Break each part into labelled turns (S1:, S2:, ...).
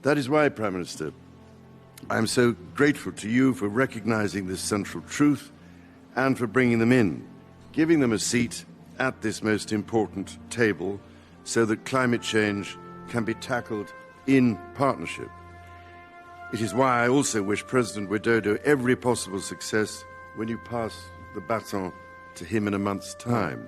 S1: That is why, Prime Minister, I am so grateful to you for recognizing this central truth and for bringing them in, giving them a seat at this most important table so that climate change can be tackled in partnership. It is why I also wish President Widodo every possible success when you pass the baton to him in a month's time.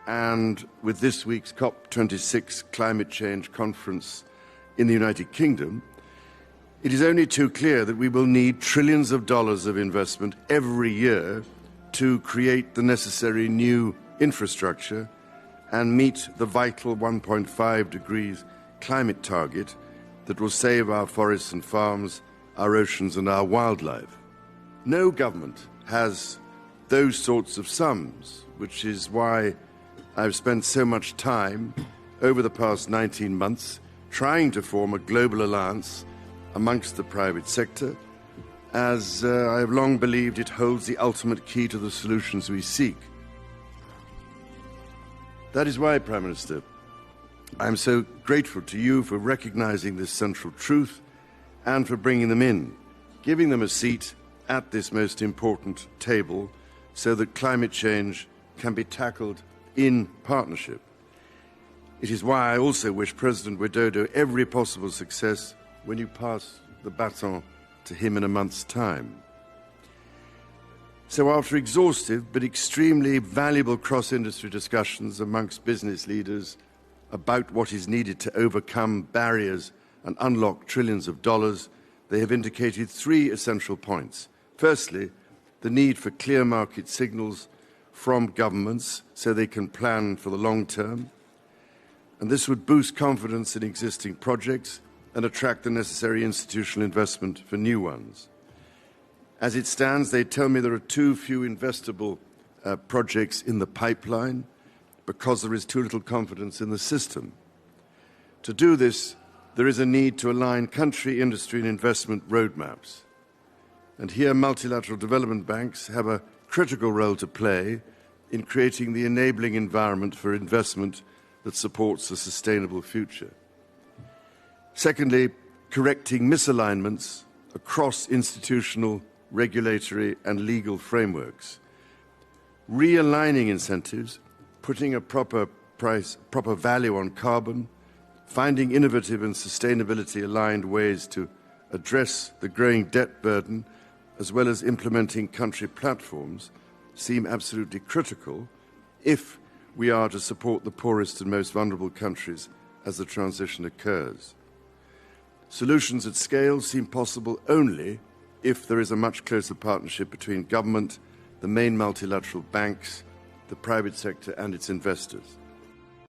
S1: And with this week's COP26 climate change conference in the United Kingdom, it is only too clear that we will need trillions of dollars of investment every year to create the necessary new infrastructure and meet the vital 1.5 degrees climate target that will save our forests and farms, our oceans and our wildlife. No government has those sorts of sums, which is why I've spent so much time over the past 19 months trying to form a global alliance amongst the private sector, as I have long believed it holds the ultimate key to the solutions we seek. That is why, Prime Minister, I am so grateful to you for recognizing this central truth and for bringing them in, giving them a seat at this most important table so that climate change can be tackled in partnership. It is why I also wish President Widodo every possible success when you pass the baton to him in a month's time. So after exhaustive but extremely valuable cross-industry discussions amongst business leaders about what is needed to overcome barriers and unlock trillions of dollars, they have indicated three essential points. Firstly, the need for clear market signals from governments so they can plan for the long term. And this would boost confidence in existing projects and attract the necessary institutional investment for new ones. As it stands, they tell me there are too few investable projects in the pipeline because there is too little confidence in the system. To do this, there is a need to align country, industry and investment roadmaps. And here multilateral development banks have a critical role to play in creating the enabling environment for investment that supports a sustainable future. Secondly, correcting misalignments across institutional, regulatory and legal frameworks. Realigning incentives, putting a proper value on carbon, finding innovative and sustainability-aligned ways to address the growing debt burden, as well as implementing country platforms, seem absolutely critical if we are to support the poorest and most vulnerable countries as the transition occurs. Solutions at scale seem possible only if there is a much closer partnership between government, the main multilateral banks, the private sector and its investors.